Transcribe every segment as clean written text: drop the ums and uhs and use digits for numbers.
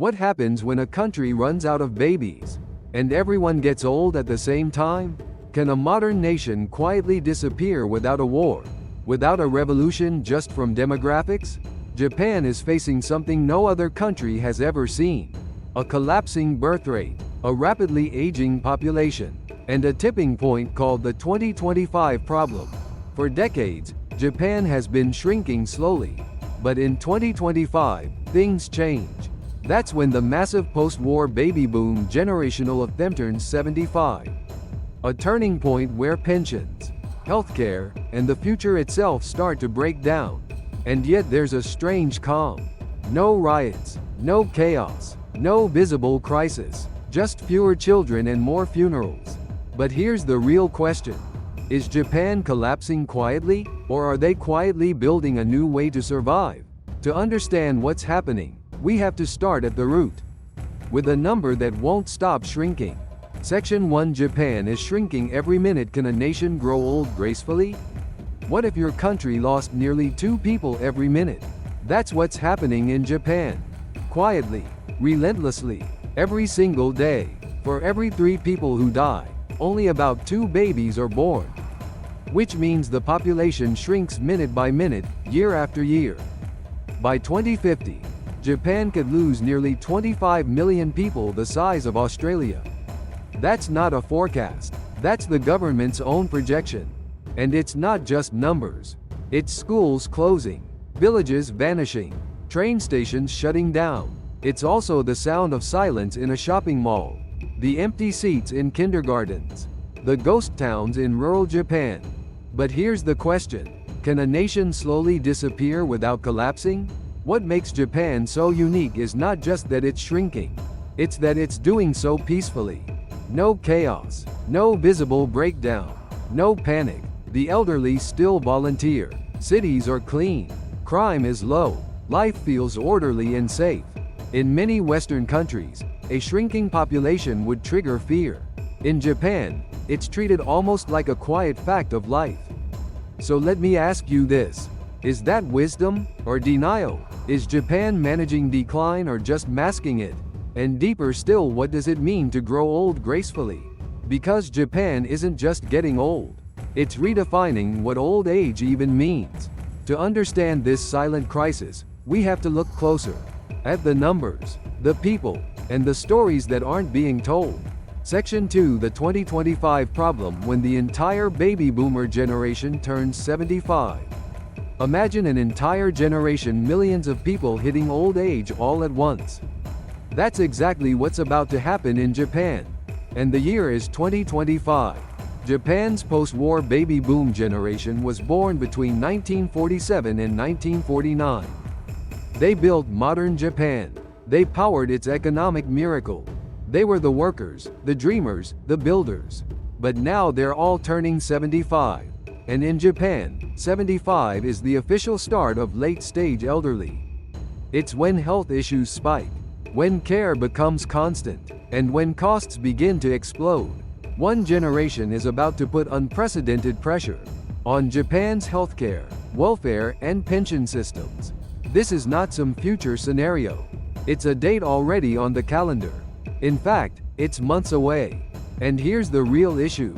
What happens when a country runs out of babies? And everyone gets old at the same time? Can a modern nation quietly disappear without a war? Without a revolution just from demographics? Japan is facing something no other country has ever seen. A collapsing birth rate, a rapidly aging population, and a tipping point called the 2025 problem. For decades, Japan has been shrinking slowly. But in 2025, things change. That's when the massive post-war baby boom generational of them turns 75. A turning point where pensions, healthcare, and the future itself start to break down. And yet there's a strange calm. No riots, no chaos, no visible crisis, just fewer children and more funerals. But here's the real question. Is Japan collapsing quietly, or are they quietly building a new way to survive? To understand what's happening, we have to start at the root. With a number that won't stop shrinking. Section 1. Japan is shrinking every minute. Can a nation grow old gracefully? What if your country lost nearly 2 people every minute? That's what's happening in Japan. Quietly, relentlessly, every single day. For every 3 people who die, only about 2 babies are born. Which means the population shrinks minute by minute, year after year. By 2050, Japan could lose nearly 25 million people, the size of Australia. That's not a forecast. That's the government's own projection. And it's not just numbers. It's schools closing, villages vanishing, train stations shutting down. It's also the sound of silence in a shopping mall, the empty seats in kindergartens, the ghost towns in rural Japan. But here's the question. Can a nation slowly disappear without collapsing? What makes Japan so unique is not just that it's shrinking. It's that it's doing so peacefully. No chaos, no visible breakdown, no panic. The elderly still volunteer. Cities are clean. Crime is low. Life feels orderly and safe. In many Western countries, a shrinking population would trigger fear. In Japan, it's treated almost like a quiet fact of life. So let me ask you this. Is that wisdom or denial? Is Japan managing decline or just masking it? And deeper still, what does it mean to grow old gracefully? Because Japan isn't just getting old. It's redefining what old age even means. To understand this silent crisis, we have to look closer at the numbers, the people, and the stories that aren't being told. Section 2. The 2025 problem. When the entire baby boomer generation turns 75. Imagine an entire generation, millions of people hitting old age all at once. That's exactly what's about to happen in Japan. And the year is 2025. Japan's post-war baby boom generation was born between 1947 and 1949. They built modern Japan. They powered its economic miracle. They were the workers, the dreamers, the builders. But now they're all turning 75. And in Japan, 75 is the official start of late-stage elderly. It's when health issues spike, when care becomes constant, and when costs begin to explode. One generation is about to put unprecedented pressure on Japan's healthcare, welfare, and pension systems. This is not some future scenario. It's a date already on the calendar. In fact, it's months away. And here's the real issue.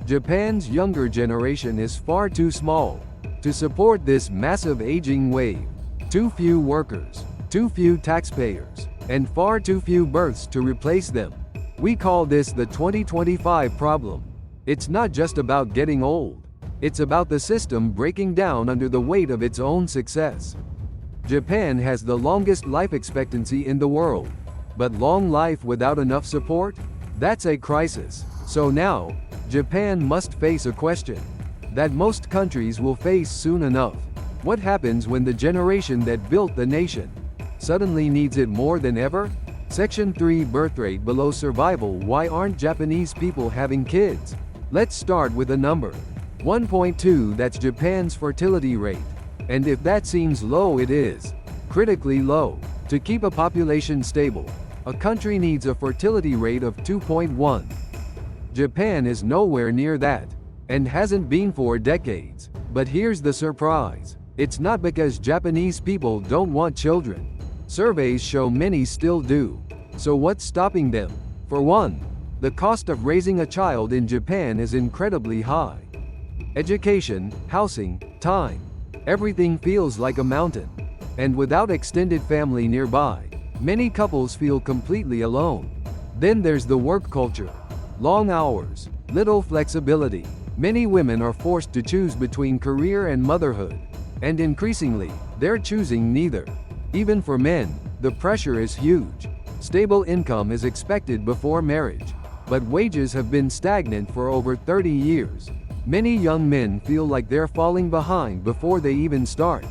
Japan's younger generation is far too small to support this massive aging wave. Too few workers, too few taxpayers, and far too few births to replace them. We call this the 2025 problem. It's not just about getting old. It's about the system breaking down under the weight of its own success. Japan has the longest life expectancy in the world. But long life without enough support? That's a crisis. So now, Japan must face a question that most countries will face soon enough. What happens when the generation that built the nation suddenly needs it more than ever? Section 3. Birthrate below survival. Why aren't Japanese people having kids? Let's start with a number. 1.2. That's Japan's fertility rate. And if that seems low, it is critically low. To keep a population stable, a country needs a fertility rate of 2.1. Japan is nowhere near that, and hasn't been for decades. But here's the surprise. It's not because Japanese people don't want children. Surveys show many still do. So what's stopping them? For one, the cost of raising a child in Japan is incredibly high. Education, housing, time, everything feels like a mountain. And without extended family nearby, many couples feel completely alone. Then there's the work culture. Long hours, little flexibility. Many women are forced to choose between career and motherhood. And increasingly, they're choosing neither. Even for men, the pressure is huge. Stable income is expected before marriage. But wages have been stagnant for over 30 years. Many young men feel like they're falling behind before they even start.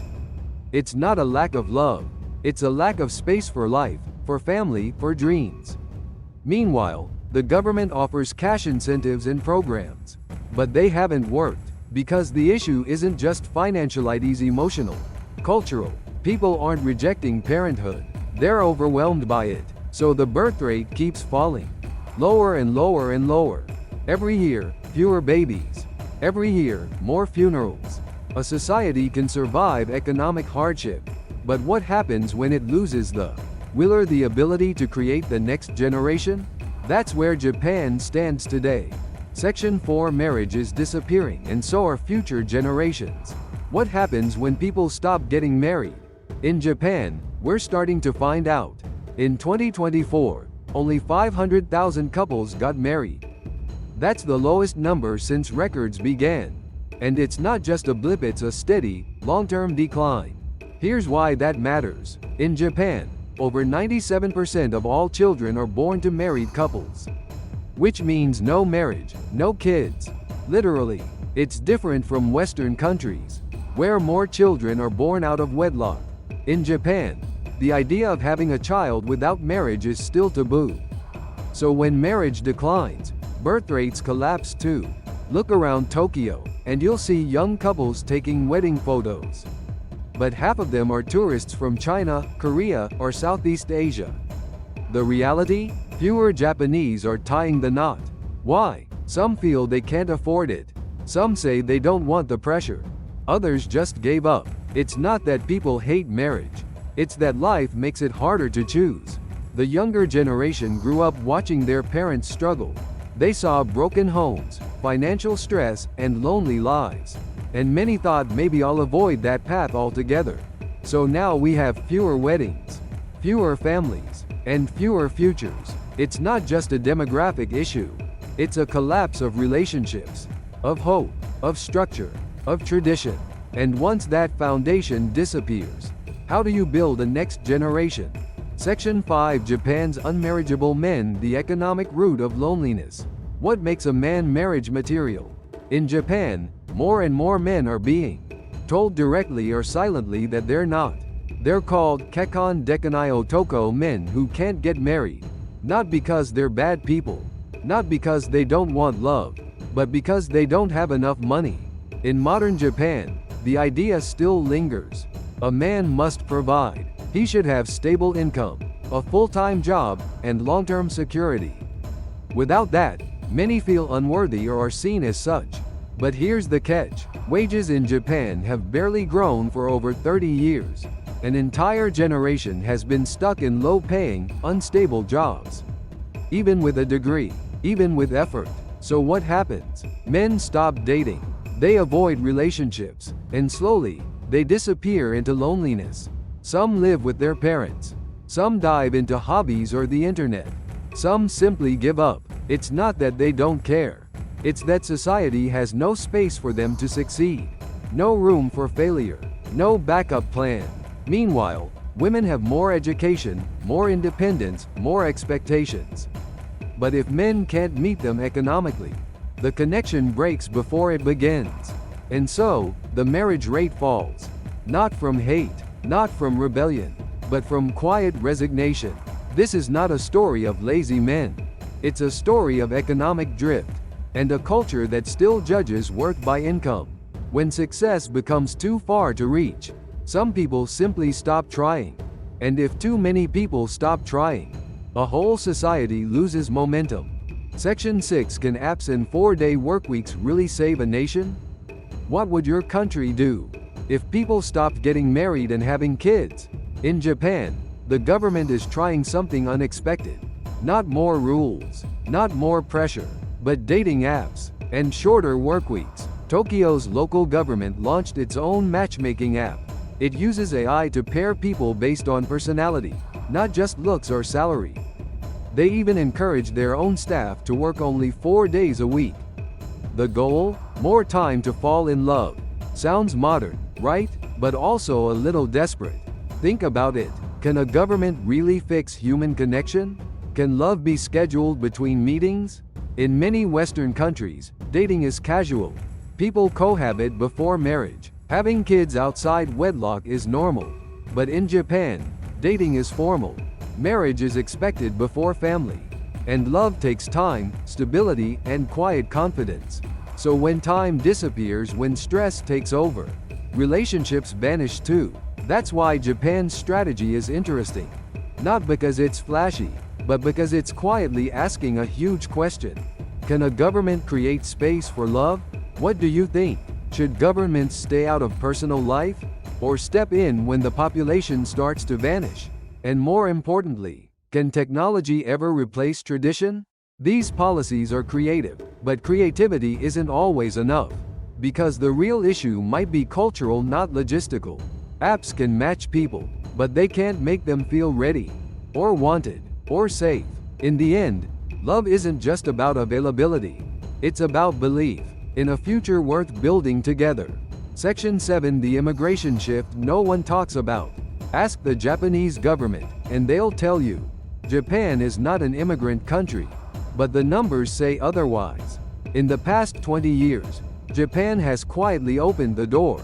It's not a lack of love. It's a lack of space for life, for family, for dreams. Meanwhile, the government offers cash incentives and programs. But they haven't worked, because the issue isn't just financial, it is emotional, cultural. People aren't rejecting parenthood. They're overwhelmed by it. So the birth rate keeps falling. Lower and lower and lower. Every year, fewer babies. Every year, more funerals. A society can survive economic hardship. But what happens when it loses the will or the ability to create the next generation? That's where Japan stands today. Section 4 marriage is disappearing, and so are future generations. What happens when people stop getting married? In Japan, we're starting to find out. In 2024, only 500,000 couples got married. That's the lowest number since records began. And it's not just a blip, it's a steady, long-term decline. Here's why that matters. In Japan, over 97% of all children are born to married couples. Which means no marriage, no kids. Literally, it's different from Western countries, where more children are born out of wedlock. In Japan, the idea of having a child without marriage is still taboo. So when marriage declines, birth rates collapse too. Look around Tokyo, and you'll see young couples taking wedding photos. But half of them are tourists from China, Korea, or Southeast Asia. The reality? Fewer Japanese are tying the knot. Why? Some feel they can't afford it. Some say they don't want the pressure. Others just gave up. It's not that people hate marriage. It's that life makes it harder to choose. The younger generation grew up watching their parents struggle. They saw broken homes, financial stress, and lonely lives. And many thought maybe I'll avoid that path altogether. So now we have fewer weddings, fewer families, and fewer futures. It's not just a demographic issue. It's a collapse of relationships, of hope, of structure, of tradition. And once that foundation disappears, how do you build a next generation? Section 5 Japan's unmarriageable men, the economic root of loneliness. What makes a man marriage material? In Japan, more and more men are being told directly or silently that they're not. They're called kekkon dekanai otoko, men who can't get married. Not because they're bad people, not because they don't want love, but because they don't have enough money. In modern Japan, the idea still lingers. A man must provide. He should have stable income, a full-time job, and long-term security. Without that, many feel unworthy or are seen as such. But here's the catch. Wages in Japan have barely grown for over 30 years. An entire generation has been stuck in low-paying, unstable jobs. Even with a degree, even with effort. So what happens? Men stop dating. They avoid relationships. And slowly, they disappear into loneliness. Some live with their parents. Some dive into hobbies or the internet. Some simply give up. It's not that they don't care. It's that society has no space for them to succeed. No room for failure. No backup plan. Meanwhile, women have more education, more independence, more expectations. But if men can't meet them economically, the connection breaks before it begins. And so, the marriage rate falls. Not from hate, not from rebellion, but from quiet resignation. This is not a story of lazy men. It's a story of economic drift, and a culture that still judges worth by income. When success becomes too far to reach, some people simply stop trying. And if too many people stop trying, a whole society loses momentum. Section 6 Can apps and 4-day workweeks really save a nation? What would your country do if people stopped getting married and having kids? In Japan, The government is trying something unexpected. Not more rules, not more pressure, but dating apps and shorter workweeks. Tokyo's local government launched its own matchmaking app. It uses AI to pair people based on personality, not just looks or salary. They even encourage their own staff to work only 4 days a week. The goal? More time to fall in love. Sounds modern, right? But also a little desperate. Think about it. Can a government really fix human connection? Can love be scheduled between meetings? In many Western countries, dating is casual. People cohabit before marriage. Having kids outside wedlock is normal. But in Japan, dating is formal. Marriage is expected before family. And love takes time, stability, and quiet confidence. So when time disappears, when stress takes over, relationships vanish too. That's why Japan's strategy is interesting. Not because it's flashy, but because it's quietly asking a huge question. Can a government create space for love? What do you think? Should governments stay out of personal life? Or step in when the population starts to vanish? And more importantly, can technology ever replace tradition? These policies are creative, but creativity isn't always enough. Because the real issue might be cultural, not logistical. Apps can match people, but they can't make them feel ready, or wanted, or safe. In the end, love isn't just about availability. It's about belief in a future worth building together. Section 7. The immigration shift no one talks about. Ask the Japanese government, and they'll tell you. Japan is not an immigrant country, but the numbers say otherwise. In the past 20 years, Japan has quietly opened the door.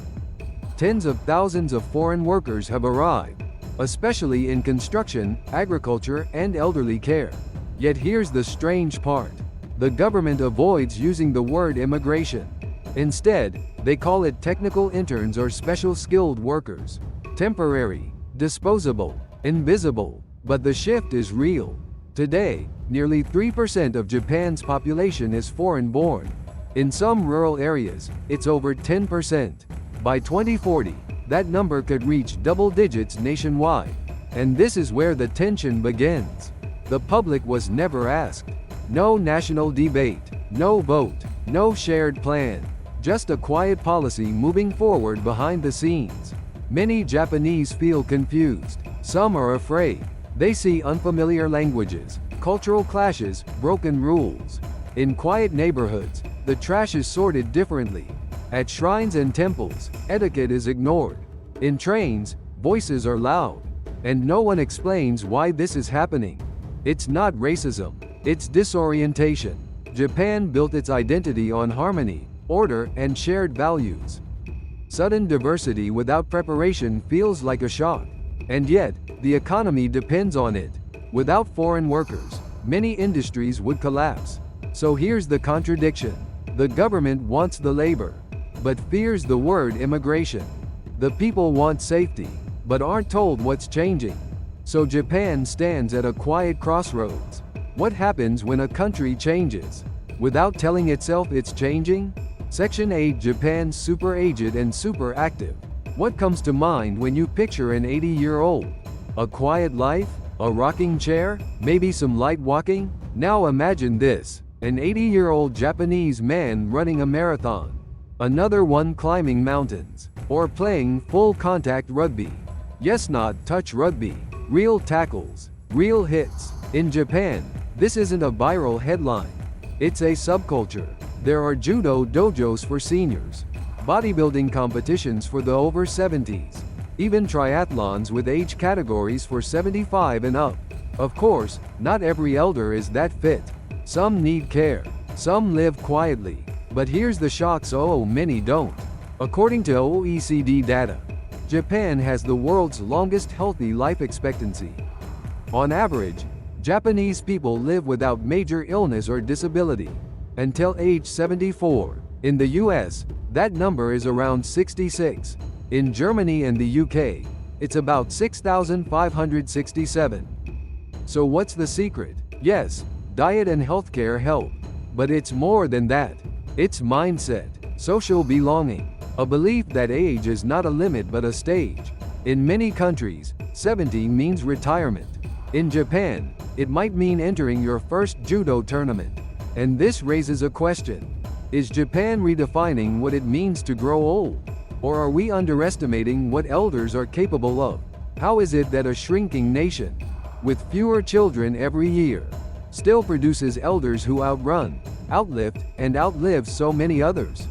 Tens of thousands of foreign workers have arrived, especially in construction, agriculture, and elderly care. Yet here's the strange part. The government avoids using the word immigration. Instead, they call it technical interns or special skilled workers. Temporary, disposable, invisible. But the shift is real. Today, nearly 3% of Japan's population is foreign-born. In some rural areas, it's over 10%. By 2040, that number could reach double digits nationwide. And this is where the tension begins. The public was never asked. No national debate, no vote, no shared plan. Just a quiet policy moving forward behind the scenes. Many Japanese feel confused. Some are afraid. They see unfamiliar languages, cultural clashes, broken rules. In quiet neighborhoods, the trash is sorted differently. At shrines and temples, etiquette is ignored. In trains, voices are loud. And no one explains why this is happening. It's not racism, it's disorientation. Japan built its identity on harmony, order, and shared values. Sudden diversity without preparation feels like a shock. And yet, the economy depends on it. Without foreign workers, many industries would collapse. So here's the contradiction. The government wants the labor, but fears the word immigration. The people want safety, but aren't told what's changing. So Japan stands at a quiet crossroads. What happens when a country changes, without telling itself it's changing? Section 8. Japan's super aged and super active. What comes to mind when you picture an 80-year-old? A quiet life? A rocking chair? Maybe some light walking? Now imagine this. An 80-year-old Japanese man running a marathon. Another one climbing mountains. Or playing full-contact rugby. Yes, not touch rugby. Real tackles. Real hits. In Japan, this isn't a viral headline. It's a subculture. There are judo dojos for seniors. Bodybuilding competitions for the over 70s. Even triathlons with age categories for 75 and up. Of course, not every elder is that fit. Some need care. Some live quietly. But here's the shock: so many don't. According to OECD data, Japan has the world's longest healthy life expectancy. On average, Japanese people live without major illness or disability until age 74. In the US, that number is around 66. In Germany and the UK, it's about 6,567. So what's the secret? Yes, diet and healthcare help. But it's more than that. It's mindset, social belonging, a belief that age is not a limit but a stage. In many countries, 70 means retirement. In Japan, it might mean entering your first judo tournament. And this raises a question. Is Japan redefining what it means to grow old? Or are we underestimating what elders are capable of? How is it that a shrinking nation, with fewer children every year, still produces elders who outrun, outlive, and outlive so many others?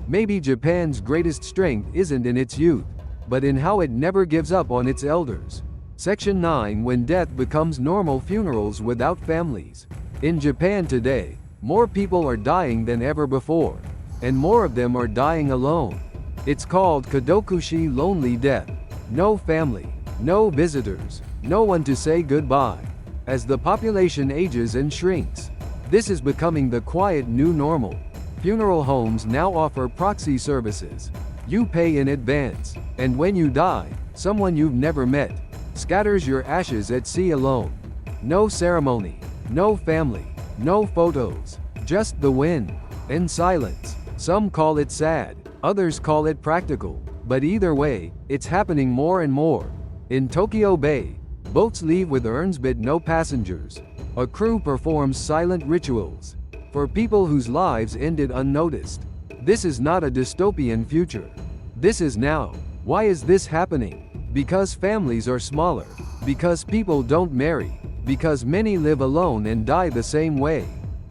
Maybe Japan's greatest strength isn't in its youth, but in how it never gives up on its elders. Section 9. When death becomes normal. Funerals without families. In Japan today, more people are dying than ever before, and more of them are dying alone. It's called kadokushi, lonely death. No family, no visitors, no one to say goodbye. As the population ages and shrinks, this is becoming the quiet new normal. Funeral homes now offer proxy services. You pay in advance, and when you die, someone you've never met scatters your ashes at sea alone. No ceremony, no family, no photos, just the wind and silence. Some call it sad, others call it practical, but either way, it's happening more and more. In Tokyo Bay, boats leave with urns but no passengers. A crew performs silent rituals for people whose lives ended unnoticed. This is not a dystopian future. This is now. Why is this happening? Because families are smaller, because people don't marry, because many live alone and die the same way.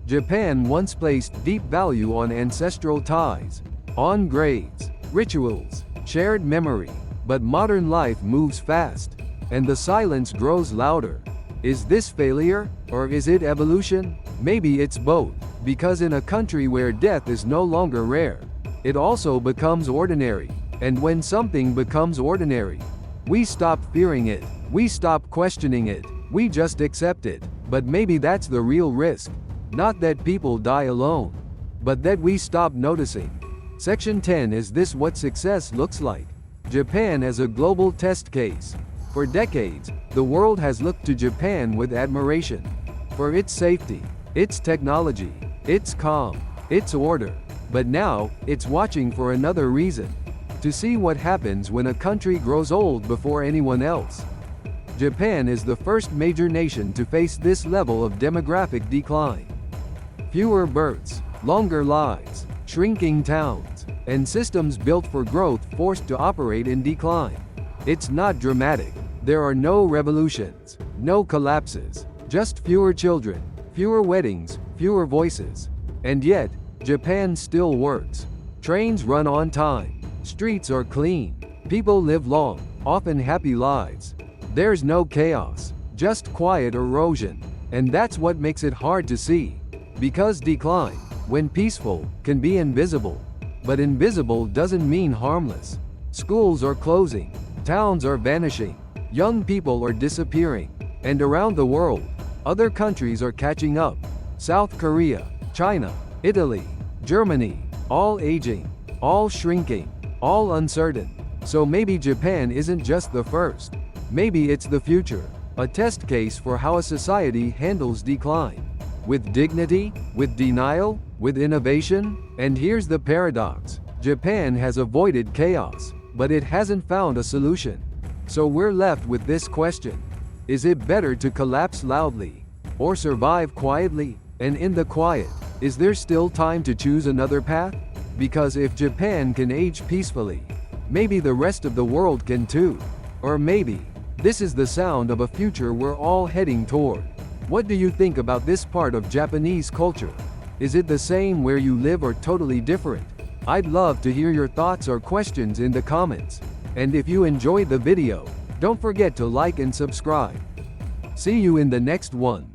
Japan once placed deep value on ancestral ties, on grades, rituals, shared memory, but modern life moves fast, and the silence grows louder. Is this failure, or is it evolution? Maybe it's both, because in a country where death is no longer rare, it also becomes ordinary, and when something becomes ordinary, we stop fearing it, we stop questioning it, we just accept it. But maybe that's the real risk. Not that people die alone, but that we stop noticing. Section 10. Is this what success looks like? Japan as a global test case. For decades, the world has looked to Japan with admiration. For its safety, its technology, its calm, its order. But now, it's watching for another reason. To see what happens when a country grows old before anyone else. Japan is the first major nation to face this level of demographic decline. Fewer births, longer lives, shrinking towns, and systems built for growth forced to operate in decline. It's not dramatic. There are no revolutions, no collapses, just fewer children, fewer weddings, fewer voices. And yet, Japan still works. Trains run on time. Streets are clean. People live long, often happy lives. There's no chaos, just quiet erosion. And that's what makes it hard to see. Because decline, when peaceful, can be invisible. But invisible doesn't mean harmless. Schools are closing. Towns are vanishing. Young people are disappearing. And around the world, other countries are catching up. South Korea, China, Italy, Germany, all aging, all shrinking, all uncertain. So maybe Japan isn't just the first. Maybe it's the future. A test case for how a society handles decline. With dignity, with denial, with innovation. And here's the paradox. Japan has avoided chaos, but it hasn't found a solution. So we're left with this question. Is it better to collapse loudly, or survive quietly? And in the quiet, is there still time to choose another path? Because if Japan can age peacefully, maybe the rest of the world can too. Or maybe, this is the sound of a future we're all heading toward. What do you think about this part of Japanese culture? Is it the same where you live or totally different? I'd love to hear your thoughts or questions in the comments. And if you enjoyed the video, don't forget to like and subscribe. See you in the next one.